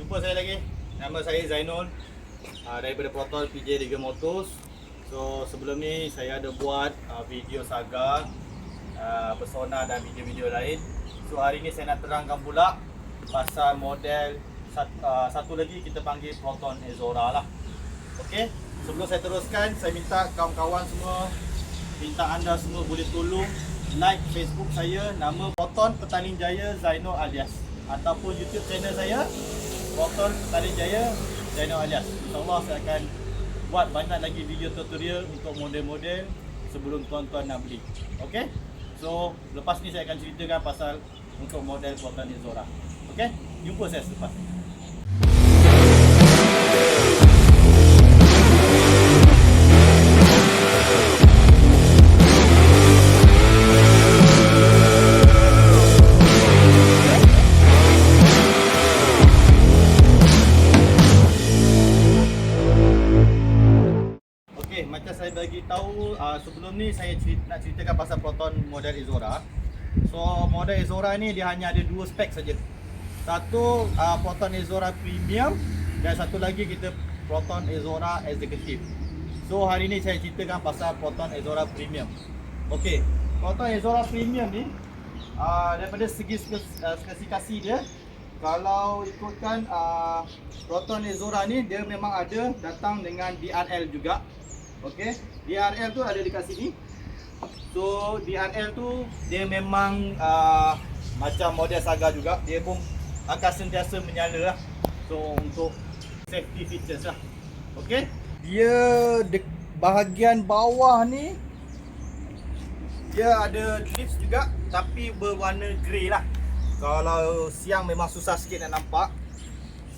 Jumpa saya lagi. Nama saya Zainul daripada Proton PJ Liga Motors. So sebelum ni saya ada buat video saga, persona dan video-video lain. So hari ni saya nak terangkan pula pasal model satu lagi kita panggil Proton Azora lah. Okey, sebelum saya teruskan, saya minta kawan-kawan semua, minta anda semua boleh tolong like Facebook saya, nama Proton Petaling Jaya Zainul Alias, ataupun YouTube channel saya Proton Petaling Jaya Zainul Alias. InsyaAllah saya akan buat banyak lagi video tutorial untuk model-model sebelum tuan-tuan nak beli. Okey, so lepas ni saya akan ceritakan pasal untuk model Proton Azora. Okey, jumpa saya selepas ni. Macam saya bagi tahu sebelum ni saya nak ceritakan pasal Proton model Azora. So model Azora ni dia hanya ada dua spek saja. Satu Proton Azora Premium dan satu lagi kita Proton Azora Executive. So hari ni saya ceritakan pasal Proton Azora Premium. Okey, Proton Azora Premium ni daripada segi spesifikasi dia, kalau ikutkan Proton Azora ni dia memang ada datang dengan DRL juga. Okey, DRL tu ada dekat sini. So DRL tu dia memang macam model Saga juga, dia pun akan sentiasa menyala lah. So untuk safety features lah. Okey, dia bahagian bawah ni dia ada lips juga, tapi berwarna grey lah. Kalau siang memang susah sikit nak nampak.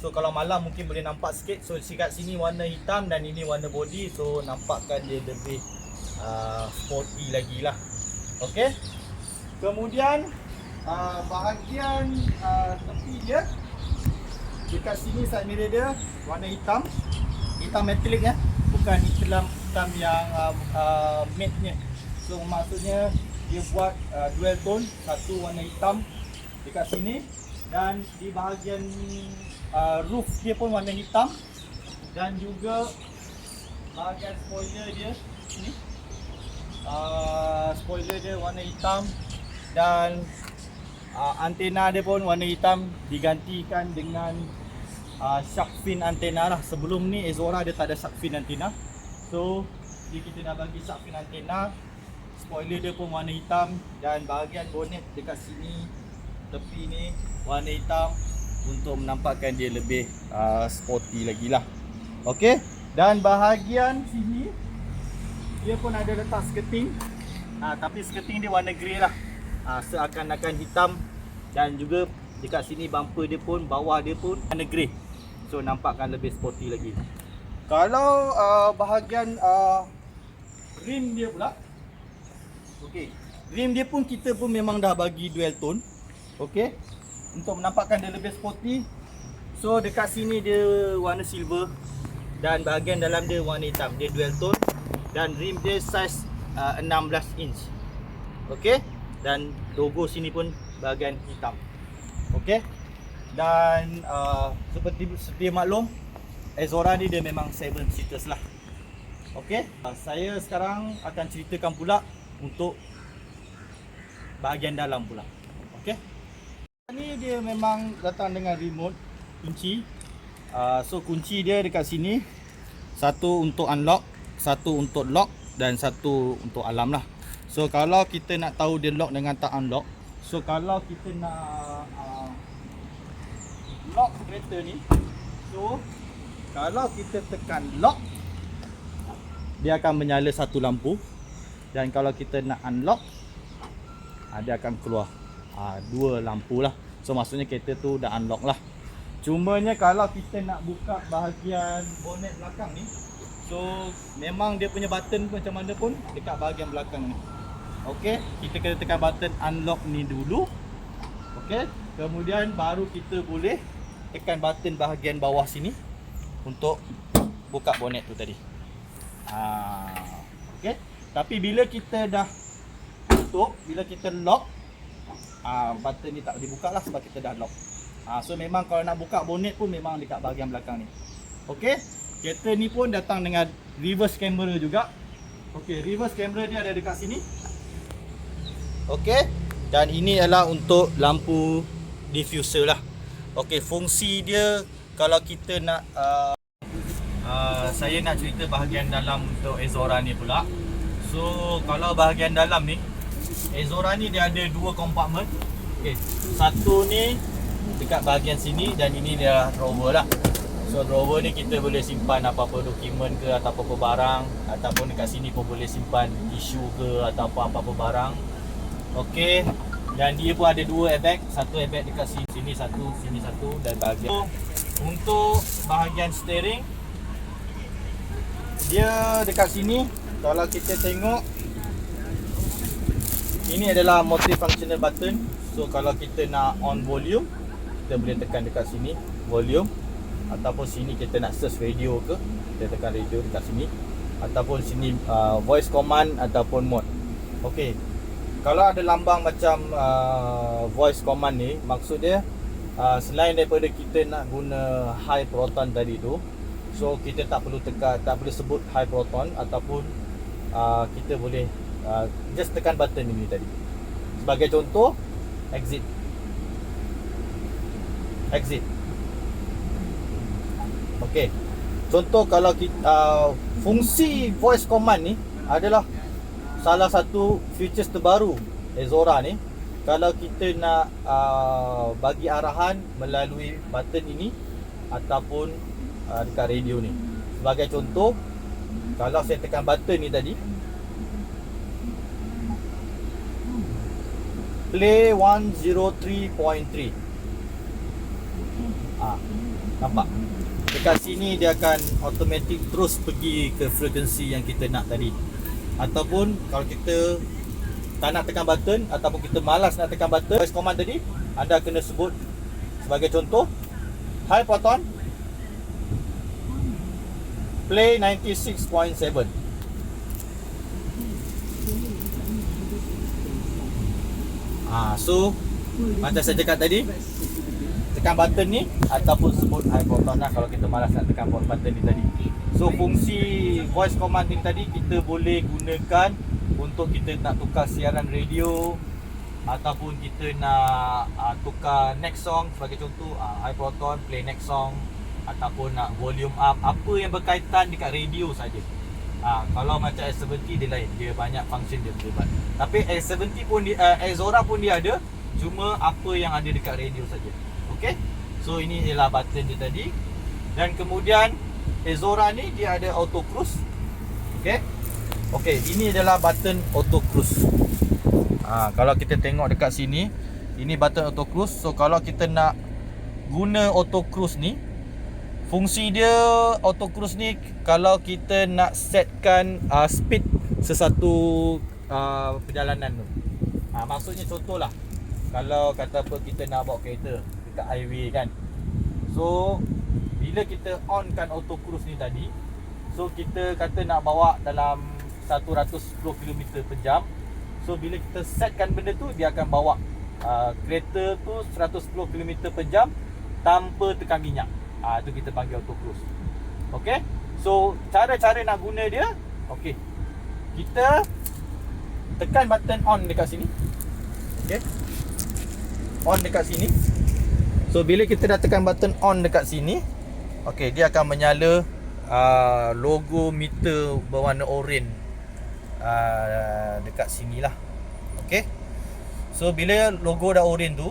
So kalau malam mungkin boleh nampak sikit. So dekat sini warna hitam dan ini warna body. So nampakkan dia lebih sporty lagi lah. Okey. Kemudian bahagian tepi dia, dekat sini side mirror dia warna hitam. Hitam metalik ya, bukan hitam yang matte nya. So maksudnya dia buat dual tone, satu warna hitam dekat sini, dan di bahagian roof dia pun warna hitam, dan juga bahagian spoiler dia ni, spoiler dia warna hitam, dan antena dia pun warna hitam digantikan dengan shark fin antena lah. Sebelum ni Azora dia tak ada shark fin antena. So ni kita dah bagi shark fin antena. Spoiler dia pun warna hitam, dan bahagian bonnet dekat sini tepi ni warna hitam untuk menampakkan dia lebih sporty lagi lah. Okey, dan bahagian sini dia pun ada letak skirting, tapi skirting dia warna grey lah, seakan-akan hitam, dan juga dekat sini bumper dia pun, bawah dia pun warna grey. So nampakkan lebih sporty lagi. Kalau bahagian rim dia pula, okey, rim dia pun kita pun memang dah bagi dual tone. Okey, untuk menampakkan dia lebih sporty. So dekat sini dia warna silver, dan bahagian dalam dia warna hitam. Dia dual tone, dan rim dia saiz 16 inch. Okey, dan logo sini pun bahagian hitam. Okey, dan seperti sedia maklum, Azora ni dia memang 7 seaters lah. Okey, saya sekarang akan ceritakan pula untuk bahagian dalam pula. Okey, ni dia memang datang dengan remote kunci. So kunci dia dekat sini, satu untuk unlock, satu untuk lock, dan satu untuk alarm lah. So kalau kita nak tahu dia lock dengan tak unlock, so kalau kita nak lock kereta ni, so kalau kita tekan lock, dia akan menyala satu lampu, dan kalau kita nak unlock, dia akan keluar dua lampu lah. So maksudnya kereta tu dah unlock lah. Cumanya kalau kita nak buka bahagian bonnet belakang ni, so memang dia punya button pun macam mana pun dekat bahagian belakang ni. Okey, kita kena tekan button unlock ni dulu. Okey, kemudian baru kita boleh tekan button bahagian bawah sini untuk buka bonnet tu tadi. Okey, tapi bila kita dah tutup, bila kita lock, button ni tak boleh buka lah sebab kita dah lock. So memang kalau nak buka bonet pun memang dekat bahagian belakang ni. Okey, kereta ni pun datang dengan reverse camera juga. Okey, reverse camera dia ada dekat sini. Okey, dan ini adalah untuk lampu diffuser lah. Okey, fungsi dia kalau kita nak saya nak cerita bahagian dalam untuk Exora ni pula. So kalau bahagian dalam ni, Exora ni dia ada dua kompartmen. Okey, satu ni dekat bahagian sini dan ini dia drawer lah. So drawer ni kita boleh simpan apa-apa dokumen ke atau apa-apa barang, ataupun dekat sini pun boleh simpan tisu ke atau apa-apa barang. Okey, dan dia pun ada dua airbag, satu airbag dekat sini satu dan bahagian. So, untuk bahagian steering dia dekat sini, kalau kita tengok ini adalah multifunctional button. So kalau kita nak on volume, kita boleh tekan dekat sini volume, ataupun sini kita nak search radio ke, kita tekan radio dekat sini, ataupun sini voice command ataupun mode. Okey, kalau ada lambang macam voice command ni, maksud dia selain daripada kita nak guna high proton tadi tu, so kita tak perlu sebut high proton, ataupun kita boleh just tekan button ini tadi. Sebagai contoh, exit. Okey, contoh kalau kita fungsi voice command ni adalah salah satu features terbaru Exora ni. Kalau kita nak bagi arahan melalui button ini ataupun dekat radio ni. Sebagai contoh, kalau saya tekan button ni tadi, play 103.3. Nampak? Dekat sini dia akan automatic terus pergi ke frekuensi yang kita nak tadi. Ataupun kalau kita tak nak tekan button, ataupun kita malas nak tekan button, voice command tadi, anda kena sebut sebagai contoh, high proton, play 96.7. So macam saya cakap tadi, tekan button ni ataupun sebut high proton lah kalau kita malas nak tekan button ni tadi. So fungsi voice command ni tadi kita boleh gunakan untuk kita nak tukar siaran radio, ataupun kita nak tukar next song. Sebagai contoh, high proton play next song, ataupun nak volume up, apa yang berkaitan dekat radio saja. Kalau macam S70 dia lain, dia banyak function dia terlibat. Tapi S70 pun Exora pun dia ada, cuma apa yang ada dekat radio saja. Okey, so ini ialah button dia tadi. Dan kemudian Exora ni dia ada auto cruise. Okey, ini adalah button auto cruise. Kalau kita tengok dekat sini, ini button auto cruise. So kalau kita nak guna auto cruise ni, fungsi dia auto cruise ni, kalau kita nak setkan speed sesuatu perjalanan tu. Maksudnya contohlah, kalau kata apa kita nak bawa kereta dekat highway kan. So bila kita onkan auto cruise ni tadi, so kita kata nak bawa dalam 110 km per jam. So bila kita setkan benda tu, dia akan bawa kereta tu 110 km per jam tanpa tekan minyak. Itu kita panggil auto cruise. Okey, so cara-cara nak guna dia, okey, kita tekan button on dekat sini. Okey, on dekat sini. So bila kita dah tekan button on dekat sini, okey, dia akan menyala logo meter berwarna oranye dekat sini lah. Okey, so bila logo dah oranye tu,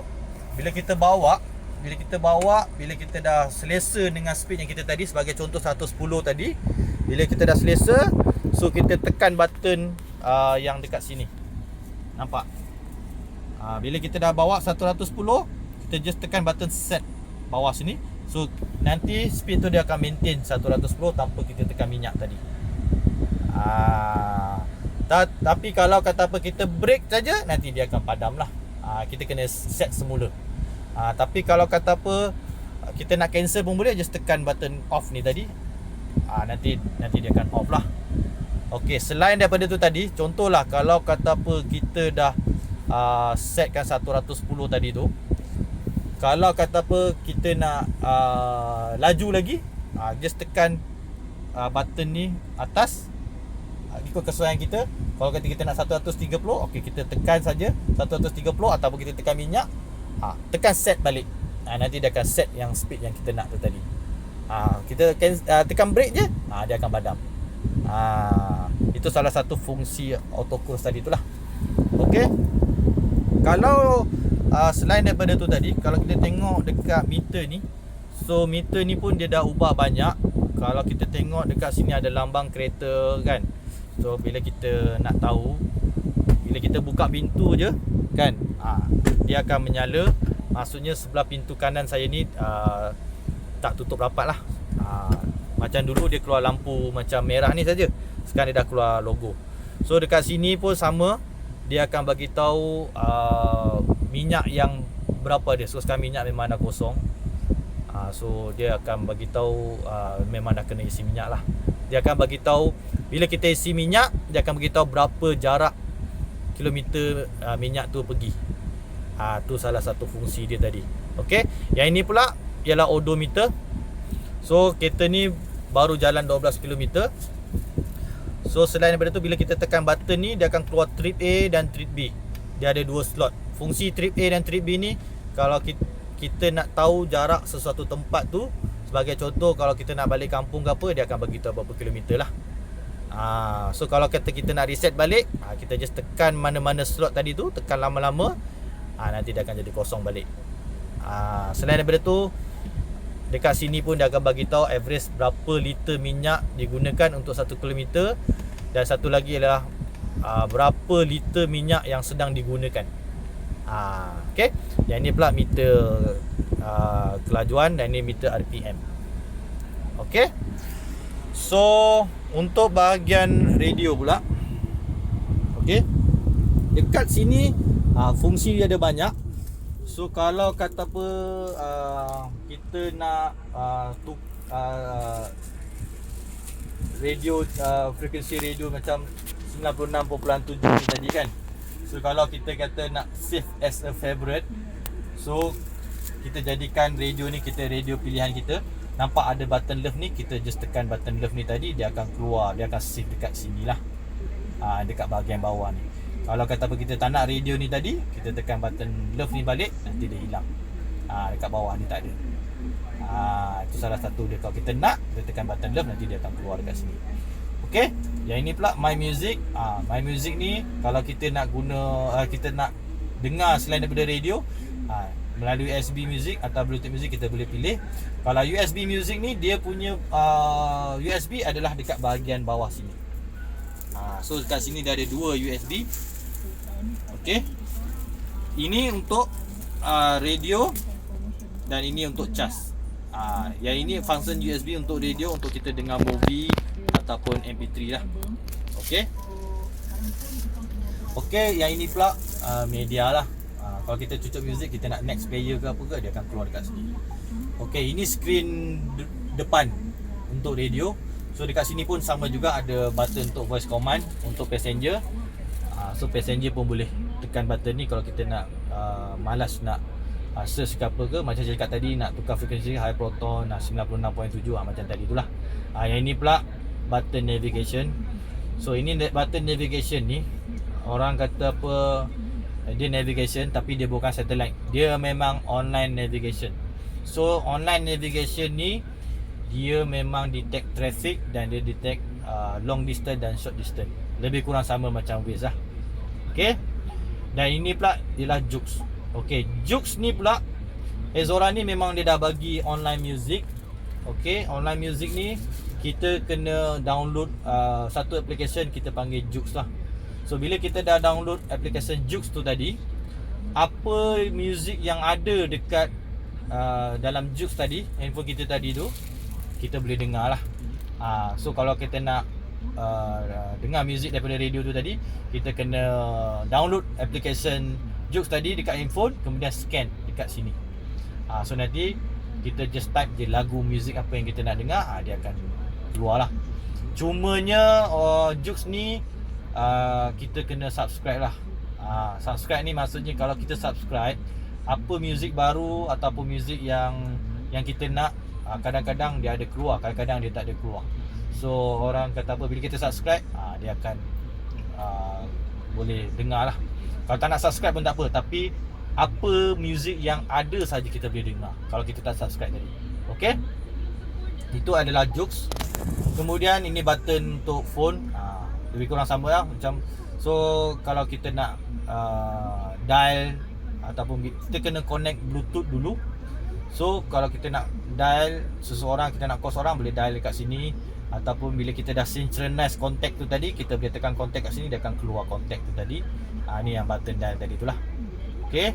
bila kita bawa, bila kita dah selesa dengan speed yang kita tadi, sebagai contoh 110 tadi, bila kita dah selesa, so kita tekan button yang dekat sini. Nampak? Bila kita dah bawa 110, kita just tekan button set bawah sini. So nanti speed tu dia akan maintain 110 tanpa kita tekan minyak tadi. Tapi kalau kata apa kita break saja, nanti dia akan padam lah. Kita kena set semula. Tapi kalau kata apa kita nak cancel pun boleh, just tekan button off ni tadi. Nanti dia akan off lah. Okey, selain daripada tu tadi, contohlah kalau kata apa kita dah setkan 110 tadi tu. Kalau kata apa kita nak laju lagi, just tekan button ni atas, ikut kesesuaian kita. Kalau kata kita nak 130, okey, kita tekan saja 130, ataupun kita tekan minyak, tekan set balik. Nanti dia akan set yang speed yang kita nak tu tadi. Kita tekan brake je, dia akan padam. Itu salah satu fungsi auto cruise tadi itulah. Okey. Kalau selain daripada tu tadi, kalau kita tengok dekat meter ni, so meter ni pun dia dah ubah banyak. Kalau kita tengok dekat sini ada lambang kereta kan. So bila kita nak tahu, bila kita buka pintu je kan, dia akan menyala. Maksudnya sebelah pintu kanan saya ni tak tutup rapat lah. Macam dulu dia keluar lampu macam merah ni saja, sekarang dia dah keluar logo. So dekat sini pun sama, dia akan bagi tahu minyak yang berapa dia. So sekarang minyak memang dah kosong. So dia akan bagi tahu memang dah kena isi minyak lah. Dia akan bagi tahu bila kita isi minyak, dia akan bagi tahu berapa jarak kilometer minyak tu pergi. Tu salah satu fungsi dia tadi. Okey, yang ini pula ialah odometer. So kereta ni baru jalan 12 km. So selain daripada tu, bila kita tekan button ni, dia akan keluar trip A dan trip B. Dia ada dua slot. Fungsi trip A dan trip B ni, kalau kita nak tahu jarak sesuatu tempat tu, sebagai contoh kalau kita nak balik kampung ke apa, dia akan bagi tahu berapa kilometer lah. So kalau kata kita nak reset balik, kita just tekan mana-mana slot tadi tu, tekan lama-lama, nanti dia akan jadi kosong balik. Selain daripada tu, dekat sini pun dia akan bagi tahu average berapa liter minyak digunakan untuk 1 km, dan satu lagi ialah berapa liter minyak yang sedang digunakan. Okey, yang ini pula meter kelajuan, dan ini meter RPM. Okey. So untuk bahagian radio pula, okey, dekat sini fungsi dia ada banyak. So kalau kata apa kita nak radio, frekuensi radio macam 96.7 ni tadi kan. So kalau kita kata nak save as a favorite, so kita jadikan radio ni kita radio pilihan kita. Nampak ada button love ni, kita just tekan button love ni tadi, dia akan keluar, dia akan save dekat sini lah, dekat bahagian bawah ni. Kalau kata apa kita tak nak radio ni tadi, kita tekan button love ni balik, nanti dia hilang. Dekat bawah ni tak ada. Itu salah satu dia. Kalau kita nak, kita tekan button love, nanti dia akan keluar dekat sini. Okey, yang ini pula My Music. My Music ni kalau kita nak guna, kita nak dengar selain daripada radio, melalui USB Music atau Bluetooth Music, kita boleh pilih. Kalau USB Music ni, dia punya USB adalah dekat bahagian bawah sini. So dekat sini dia ada dua USB. Okey, ini untuk radio, dan ini untuk cas. Yang ini function USB untuk radio, untuk kita dengar movie ataupun MP3 lah. Okey. Okey, yang ini pula media lah. Kalau kita cucuk music, kita nak next player ke apa ke, dia akan keluar dekat sini. Okey, ini screen depan untuk radio. So dekat sini pun sama juga, ada button untuk voice command untuk passenger. So passenger pun boleh tekan button ni kalau kita nak malas nak search ke apa ke. Macam saya cakap tadi, nak tukar frekuensi high proton 96.7 macam tadi itulah. Yang ini pula button navigation. So ini button navigation ni, orang kata apa, dia navigation tapi dia bukan satellite, dia memang online navigation. So online navigation ni, dia memang detect traffic dan dia detect long distance dan short distance. Lebih kurang sama macam Waze lah. Okay. Dan ini pula ialah Joox. Okay, Joox ni pula, Zora ni memang dia dah bagi online music. Okay, online music ni kita kena download satu application, kita panggil Joox lah. So bila kita dah download application Joox tu tadi, apa music yang ada dekat dalam Joox tadi, handphone kita tadi tu, kita boleh dengar lah. So kalau kita nak dengar music daripada radio tu tadi, kita kena download application Joox tadi dekat handphone, kemudian scan dekat sini. So nanti kita just type je lagu music apa yang kita nak dengar, dia akan keluar lah. Cumanya Joox ni kita kena subscribe lah. Subscribe ni maksudnya kalau kita subscribe, apa muzik baru ataupun muzik yang kita nak, kadang-kadang dia ada keluar, kadang-kadang dia tak ada keluar. So orang kata apa, bila kita subscribe, dia akan boleh dengar lah. Kalau tak nak subscribe pun tak apa, tapi apa muzik yang ada saja kita boleh dengar kalau kita tak subscribe tadi. Okay, itu adalah jokes. Kemudian ini button untuk phone, lebih kurang sama lah macam. So kalau kita nak dial ataupun kita kena connect bluetooth dulu. So kalau kita nak dial seseorang, kita nak call seorang, boleh dial dekat sini. Ataupun bila kita dah synchronize contact tu tadi, kita boleh tekan contact kat sini, dia akan keluar contact tu tadi. Ni yang button dial tadi tu lah. Okay,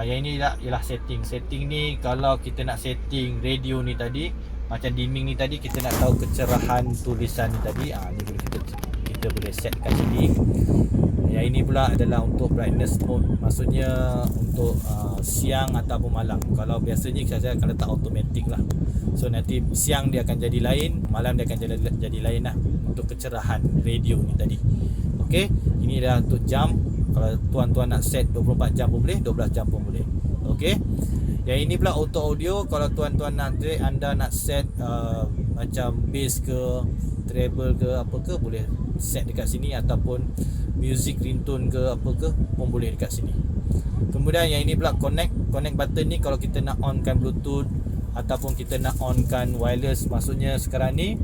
yang ini ialah setting. Setting ni kalau kita nak setting radio ni tadi, macam dimming ni tadi, kita nak tahu kecerahan tulisan ni tadi, ni boleh kita boleh set kat sini. Yang ini pula adalah untuk brightness mode, maksudnya untuk siang ataupun malam. Kalau biasanya saya akan letak automatic lah. So nanti siang dia akan jadi lain, malam dia akan jadi lain lah, untuk kecerahan radio ni tadi. Okay, ini adalah untuk jam. Kalau tuan-tuan nak set 24 jam pun boleh, 12 jam pun boleh. Okay, yang ini pula auto audio. Kalau tuan-tuan nak anda nak set macam bass ke, treble ke, apa ke, boleh set dekat sini. Ataupun music ringtone ke, apa ke, pun boleh dekat sini. Kemudian yang ini pula connect button ni. Kalau kita nak onkan bluetooth ataupun kita nak onkan wireless, maksudnya sekarang ni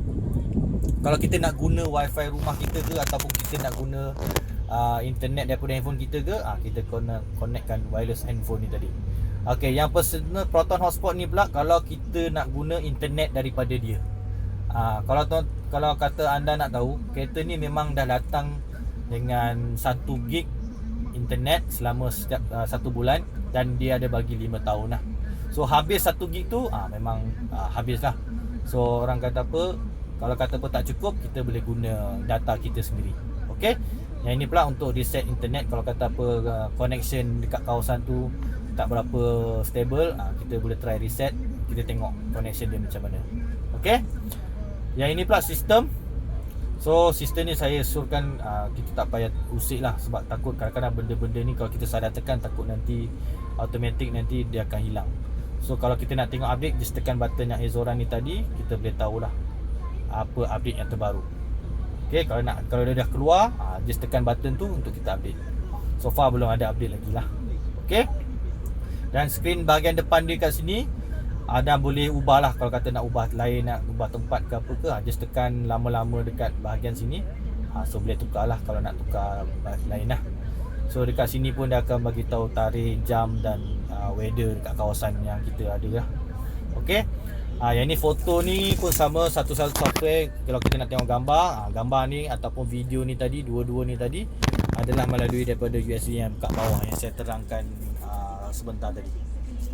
kalau kita nak guna wifi rumah kita ke, ataupun kita nak guna internet daripada handphone kita ke, kita connectkan wireless handphone ni tadi. Okay, yang personal Proton hotspot ni pula kalau kita nak guna internet daripada dia. Kalau kata anda nak tahu, kereta ni memang dah datang dengan 1 gig internet selama setiap 1 bulan, dan dia ada bagi 5 tahun lah. So habis 1 gig tu memang habis lah. So orang kata apa, kalau kata apa tak cukup, kita boleh guna data kita sendiri. Okay, yang ini pula untuk reset internet. Kalau kata apa connection dekat kawasan tu tak berapa stable, kita boleh try reset, kita tengok connection dia macam mana. Okay, yang ini pula sistem. So sistem ni saya suruhkan kita tak payah usik lah, sebab takut kadang-kadang benda-benda ni kalau kita salah tekan, takut nanti automatic nanti dia akan hilang. So kalau kita nak tengok update, just tekan button yang Ezora ni tadi, kita boleh tahulah apa update yang terbaru. Okay, kalau dia dah keluar, just tekan button tu untuk kita update. So far belum ada update lagi lah. Okay, dan skrin bahagian depan dia kat sini, dan boleh ubah lah. Kalau kata nak ubah lain, nak ubah tempat ke apa ke, just tekan lama-lama dekat bahagian sini. So boleh tukar lah kalau nak tukar lain lah. So dekat sini pun dia akan bagi tahu tarikh, jam dan weather dekat kawasan yang kita ada lah. Okay, yang ni foto ni pun sama, satu software. Kalau kita nak tengok gambar ni ataupun video ni tadi, dua-dua ni tadi adalah melalui daripada USB yang kat bawah yang saya terangkan sebentar tadi.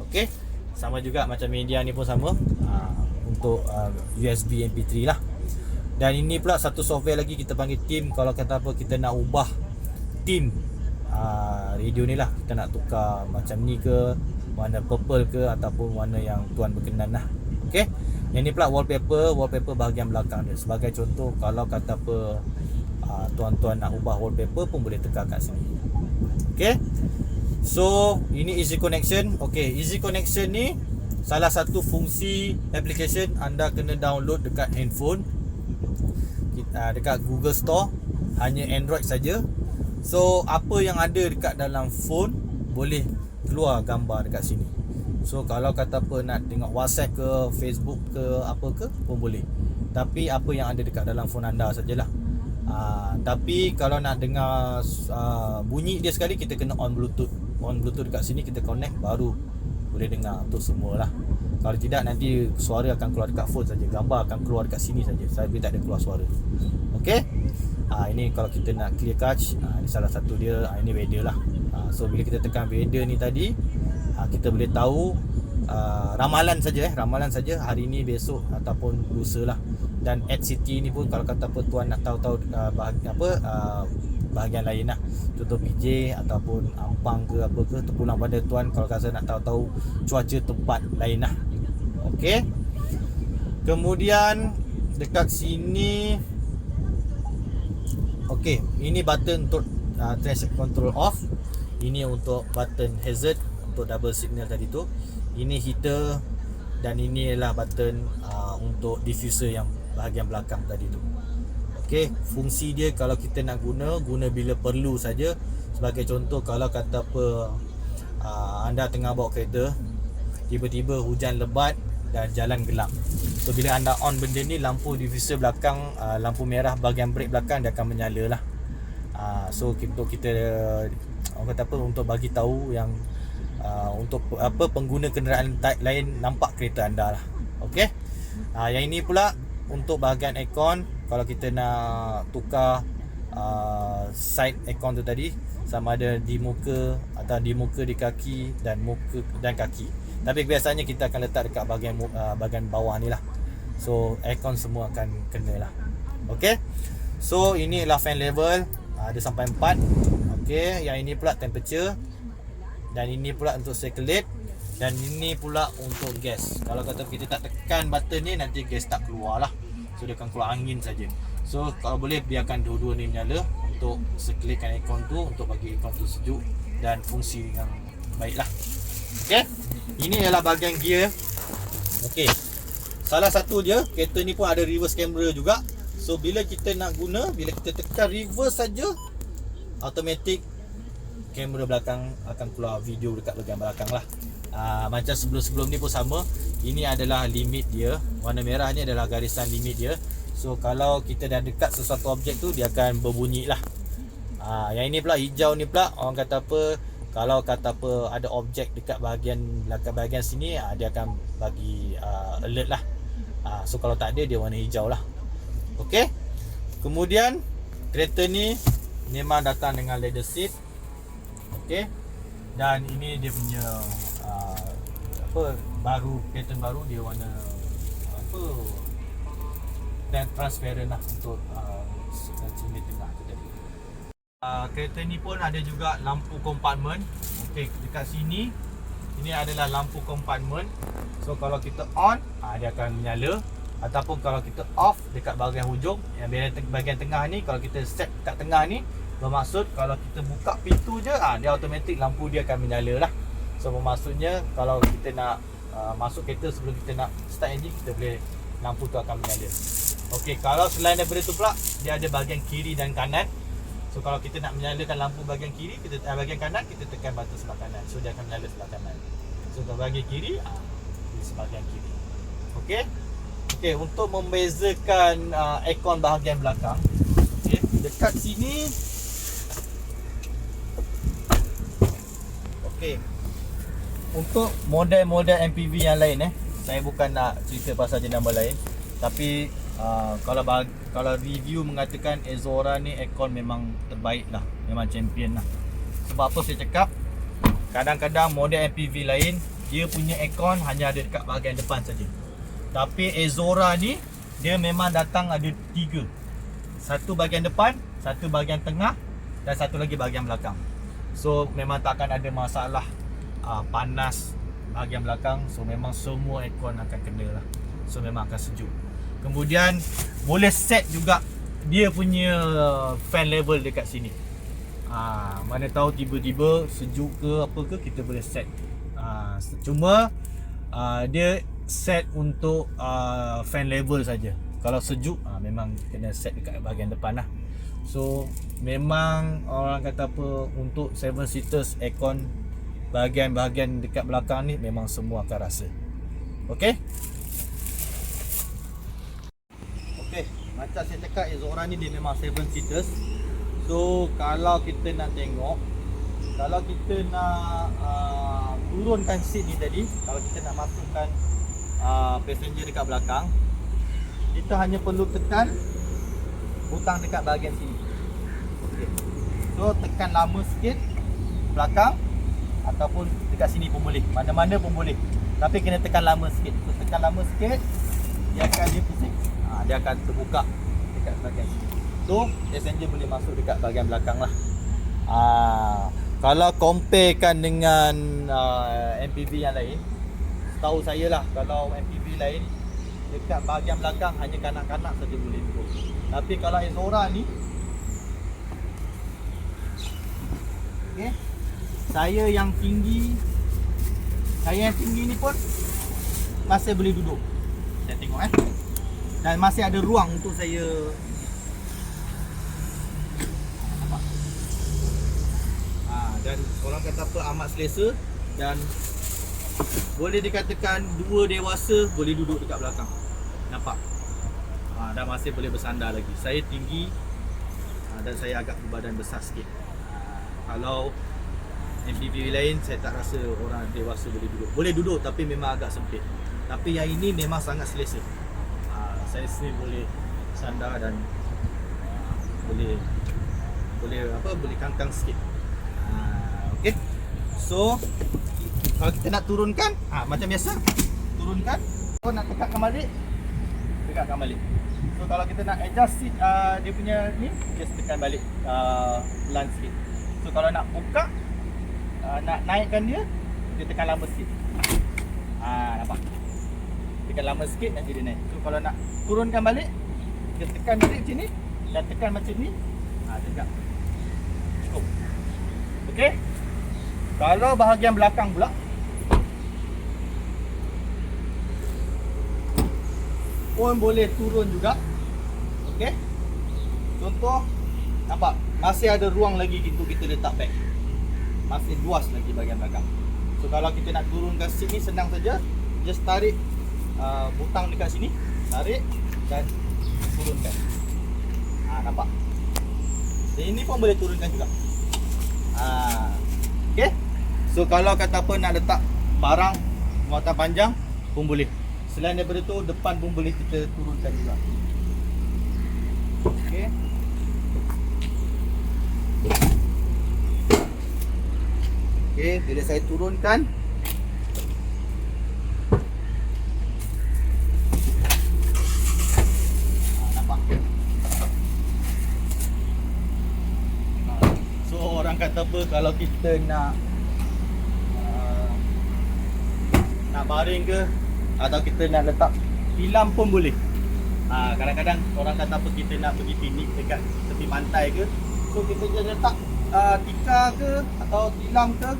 Okay, sama juga macam media ni pun sama, untuk USB MP3 lah. Dan ini pula satu software lagi kita panggil theme. Kalau kata apa kita nak ubah theme radio ni lah, kita nak tukar macam ni ke, warna purple ke, ataupun warna yang tuan berkenan lah. Okay, yang ni pula wallpaper bahagian belakang dia. Sebagai contoh, kalau kata apa tuan-tuan nak ubah wallpaper pun boleh tekan kat sini. Okay, so ini easy connection. Okay, easy connection ni salah satu fungsi application anda kena download dekat handphone, dekat Google Store, hanya Android saja. So apa yang ada dekat dalam phone boleh keluar gambar dekat sini. So kalau kata apa nak tengok WhatsApp ke, Facebook ke, apa ke pun boleh. Tapi apa yang ada dekat dalam phone anda sajalah. Tapi kalau nak dengar bunyi dia sekali, kita kena on Bluetooth. On Bluetooth dekat sini, kita connect, baru boleh dengar untuk semualah. Kalau tidak, nanti suara akan keluar dekat phone saja, gambar akan keluar dekat sini saja. Saya tak ada keluar suara. Okey. Ini kalau kita nak clear cache, ini salah satu dia. Ini weather lah. So bila kita tekan weather ni tadi, kita boleh tahu ramalan saja hari ni, besok ataupun lusa lah. Dan add city ni pun kalau kata apa tuan nak tahu bahagian lain lah, contoh PJ ataupun Ampang ke apa ke, terpulang pada tuan kalau kata nak tahu cuaca tempat lain lah. Okey, kemudian dekat sini, okey, ini button untuk traction control off. Ini untuk button hazard untuk double signal tadi tu. Ini heater dan ini adalah button untuk diffuser yang bahagian belakang tadi tu. Okey, fungsi dia kalau kita nak guna bila perlu saja. Sebagai contoh, kalau kata apa anda tengah bawa kereta, tiba-tiba hujan lebat dan jalan gelap. So bila anda on benda ni, lampu diffuser belakang, lampu merah bahagian brake belakang dia akan menyala lah. So untuk kita orang kata apa, untuk bagi tahu yang untuk apa pengguna kenderaan lain nampak kereta anda lah. Okey. Yang ini pula untuk bahagian aircon. Kalau kita nak tukar side aircon tu tadi, sama ada di muka atau di muka di kaki dan muka dan kaki. Tapi biasanya kita akan letak dekat bahagian bawah ni lah. So aircon semua akan kena lah. Okey. So ini adalah fan level, ada sampai 4. Okey, yang ini pula temperature. Dan ini pula untuk circulate. Dan ini pula untuk gas. Kalau kata kita tak tekan button ni, nanti gas tak keluar lah. So dia akan keluar angin saja. So kalau boleh biarkan dua-dua ni menyala untuk circulatekan aircon tu, untuk bagi aircon tu sejuk dan fungsi yang baik lah. Okey. Ini adalah bahagian gear. Okey. Salah satu dia, kereta ni pun ada reverse camera juga. So bila kita nak guna, bila kita tekan reverse saja, automatic kamera belakang akan keluar video dekat bahagian belakang lah. Macam sebelum-sebelum ni pun sama. Ini adalah limit dia. Warna merah ni adalah garisan limit dia. So kalau kita dah dekat sesuatu objek tu, dia akan berbunyi lah. Yang ini pula hijau ni pula, orang kata apa, kalau kata apa ada objek dekat bahagian belakang bahagian sini, dia akan bagi alert lah. So kalau tak ada, dia warna hijau lah. Okey. Kemudian kereta ni memang datang dengan leather seat. Okey. Dan ini dia punya apa, baru, pattern baru, dia warna apa, dan transparent lah untuk cermin tengah tu tadi. Kereta ni pun ada juga lampu kompartmen. Okey, dekat sini ini adalah lampu kompartmen. So kalau kita on, dia akan menyala. Ataupun kalau kita off dekat bahagian hujung, yang bahagian tengah ni, kalau kita set kat tengah ni, bermaksud kalau kita buka pintu je, dia automatik lampu dia akan menyala lah. So bermaksudnya kalau kita nak masuk kereta, sebelum kita nak start enjin, kita boleh, lampu tu akan menyala. Okey, kalau selain daripada tu pula, dia ada bahagian kiri dan kanan. So kalau kita nak menyalakan lampu bahagian kiri, kita bahagian kanan, kita tekan button sebelah kanan. So dia akan menyala sebelah kanan. So kalau bahagian kiri, di sebahagian kiri. Okey. Okey, untuk membezakan aircon bahagian belakang, okey, dekat sini. Okey. Untuk model-model MPV yang lain, saya bukan nak cerita pasal jenama lain, tapi kalau review mengatakan Exora ni aircon memang terbaik lah, memang champion lah. Sebab apa saya cakap, kadang-kadang model MPV lain dia punya aircon hanya ada dekat bahagian depan saja. Tapi Exora ni dia memang datang ada 3. Satu bahagian depan, satu bahagian tengah, dan satu lagi bahagian belakang. So memang tak akan ada masalah panas bahagian belakang. So memang semua aircon akan kena lah. So memang akan sejuk. Kemudian boleh set juga dia punya fan level dekat sini. Mana tahu tiba-tiba sejuk ke apa ke, kita boleh set. Cuma dia set untuk fan level saja. Kalau sejuk, memang kena set dekat bahagian depan lah. So memang orang kata apa, untuk 7 seaters aircon bahagian-bahagian dekat belakang ni memang semua akan rasa. Okey. Okey, macam saya cakap, Exora ni dia memang 7 seaters. So kalau kita nak tengok, kalau kita nak turunkan seat ni tadi, kalau kita nak masukkan passenger dekat belakang, kita hanya perlu tekan butang dekat bahagian sini. Okay. So tekan lama sikit belakang, ataupun dekat sini pun boleh, mana-mana pun boleh. Tapi kena tekan lama sikit. So tekan lama sikit, dia akan pusing. Dia akan terbuka dekat bahagian sini. So passenger boleh masuk dekat bahagian belakang lah. Kalau comparekan dengan MPV yang lain, tahu saya lah, kalau MPV lain dekat bahagian belakang hanya kanak-kanak saja boleh duduk. Tapi kalau Exora ni, okay, saya yang tinggi Saya yang tinggi ni pun masih boleh duduk. Saya tengok dan masih ada ruang untuk saya. Nampak? Dan orang kata apa, amat selesa. Dan boleh dikatakan dua dewasa boleh duduk dekat belakang. Nampak? Dan masih boleh bersandar lagi. Saya tinggi dan saya agak berbadan besar sikit. Kalau MPV lain saya tak rasa orang dewasa boleh duduk. Boleh duduk tapi memang agak sempit. Tapi yang ini memang sangat selesa. Saya sendiri boleh sandar dan boleh kangkang sikit. Okey. So kalau kita nak turunkan, macam biasa, turunkan. Kalau nak tekakkan balik. So kalau kita nak adjust seat, dia punya ni, just tekan balik pelan sikit. So kalau nak buka, nak naikkan dia tekan lama sikit. Nampak? Tekan lama sikit nanti dia naik. So kalau nak turunkan balik, dia tekan balik macam ni dan tekan macam ni. Tegak. Cukup. Okey. Kalau bahagian belakang pula, pun boleh turun juga. Okey. Contoh, nampak? Masih ada ruang lagi untuk kita letak beg. Masih luas lagi bahagian belakang. So kalau kita nak turunkan seat ni senang saja. Just tarik butang dekat sini, tarik dan turunkan. Nampak? Dan ini pun boleh turunkan juga. Okey. So kalau kata apa nak letak barang muatan panjang pun boleh. Selain daripada tu, depan pun boleh kita turunkan juga. Okey. Okey, bila saya turunkan, nampak? So orang kata apa, kalau kita nak baring ke atau kita nak letak tilam pun boleh. Kadang-kadang orang kata apa, kita nak pergi piknik dekat tepi pantai ke, so kita je letak tikar ke atau tilam ke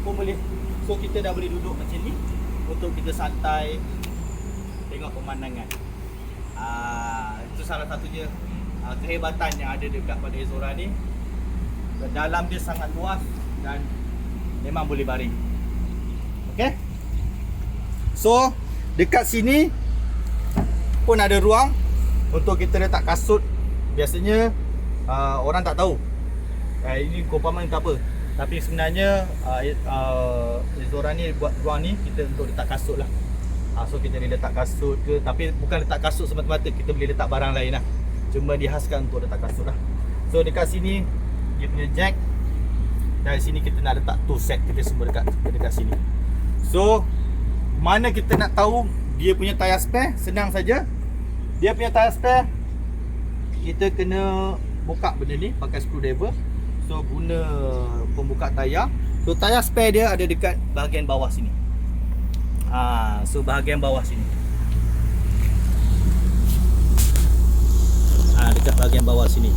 pun boleh. So kita dah boleh duduk macam ni untuk kita santai tengok pemandangan. Itu salah satunya kehebatan yang ada dekat pada Ezora ni. Dalam dia sangat luas dan memang boleh baring. Okey. So dekat sini pun ada ruang untuk kita letak kasut. Biasanya orang tak tahu ini kompaman ke apa, tapi sebenarnya Ezora ni buat ruang ni kita untuk letak kasut lah. So kita boleh letak kasut ke, tapi bukan letak kasut semata-mata, kita boleh letak barang lain lah, cuma dihaskan untuk letak kasut lah. So dekat sini dia punya jack, dari sini kita nak letak tool set kita semua dekat sini. So mana kita nak tahu dia punya tayar spare? Senang saja. Dia punya tayar spare, kita kena buka benda ni pakai screwdriver. So guna pembuka tayar. So tayar spare dia ada dekat bahagian bawah sini. So bahagian bawah sini. Dekat bahagian bawah sini.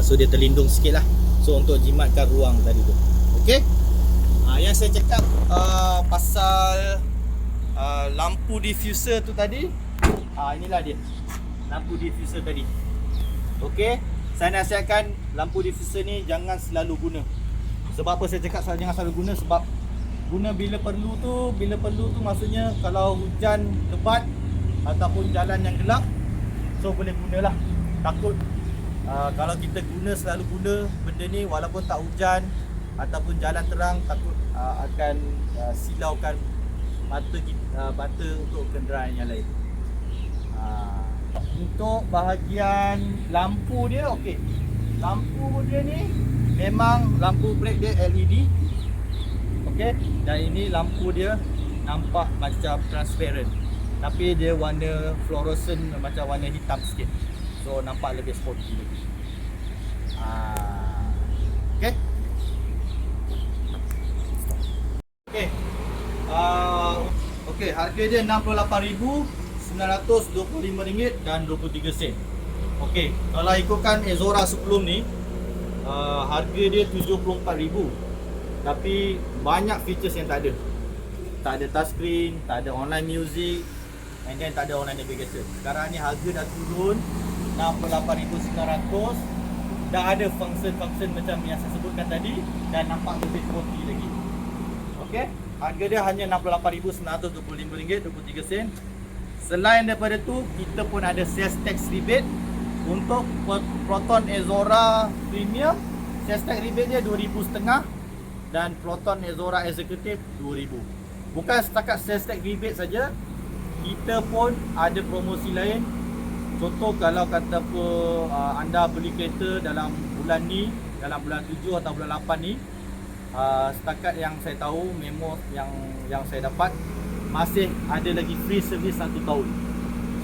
So dia terlindung sikit lah. So untuk jimatkan ruang tadi tu. Okey. Yang saya cakap pasal lampu diffuser tu tadi, inilah dia lampu diffuser tadi. Okey, saya nasihatkan lampu diffuser ni jangan selalu guna. Sebab apa saya cakap jangan selalu guna? Sebab guna bila perlu tu maksudnya kalau hujan lebat ataupun jalan yang gelap, so boleh gunalah. Takut kalau kita selalu guna benda ni walaupun tak hujan ataupun jalan terang, takut akan silaukan mata untuk kenderaan yang lain. Untuk bahagian lampu dia, okey. Lampu dia ni memang lampu brake dia LED. Okey, dan ini lampu dia nampak macam transparent, tapi dia warna fluorescent, macam warna hitam sikit. So nampak lebih sporty lagi. Okey. Okey. Okey, harga dia RM68,925 dan 23 sen. Okey, kalau ikutkan Ezora sebelum ni, harga dia RM74,000. Tapi banyak features yang tak ada. tak ada touchscreen, tak ada online music, and then tak ada online navigation. Sekarang ni harga dah turun 68,900. Dah ada function-function macam yang saya sebutkan tadi, dan nampak lebih sporty lagi. Okey, harga dia hanya RM68,925.23. Selain daripada tu, kita pun ada sales tax rebate untuk Proton Exora Premium. Sales tax rebate dia RM2,500 dan Proton Exora Executive RM2,000. Bukan setakat sales tax rebate saja, kita pun ada promosi lain. Contoh kalau kata apa anda beli kereta dalam bulan ni, dalam bulan 7 atau bulan 8 ni, setakat yang saya tahu, memo yang saya dapat, masih ada lagi free service 1 tahun.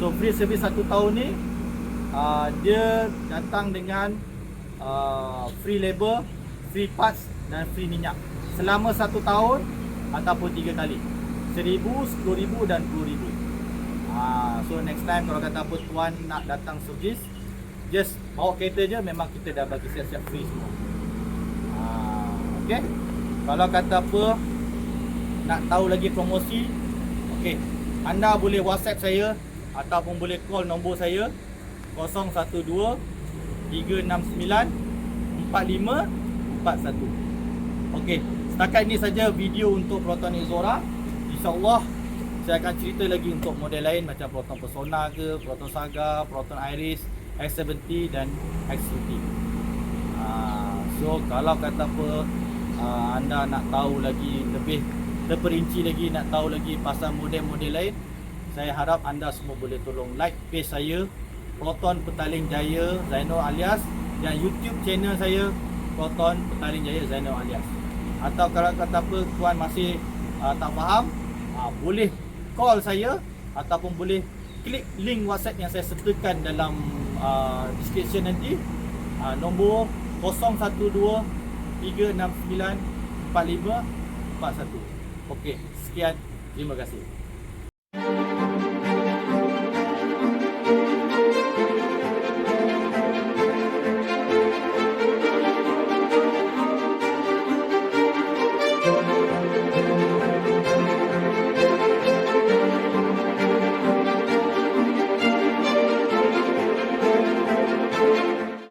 So free service 1 tahun ni dia datang dengan free labor, free parts dan free minyak selama 1 tahun ataupun 3 kali, 1,000, 10,000 dan 20,000. So next time kalau kata apa tuan nak datang servis, just bawa kereta je, memang kita dah bagi siap-siap free semua. Okay, kalau kata apa nak tahu lagi promosi, okay, anda boleh WhatsApp saya ataupun boleh call nombor saya 012 369 4541. Okey, setakat ini saja video untuk Proton Exora. InsyaAllah saya akan cerita lagi untuk model lain macam Proton Persona ke, Proton Saga, Proton Iris, X70 dan X50. So kalau kata apa anda nak tahu lagi lebih terperinci lagi, nak tahu lagi pasal model-model lain, saya harap anda semua boleh tolong like page saya Proton Petaling Jaya Zainul Alias, dan YouTube channel saya Proton Petaling Jaya Zainul Alias. Atau kalau kata apa tuan masih tak faham, boleh call saya ataupun boleh klik link WhatsApp yang saya sertakan dalam description nanti, nombor 012 369 4541. Okey, sekian, terima kasih.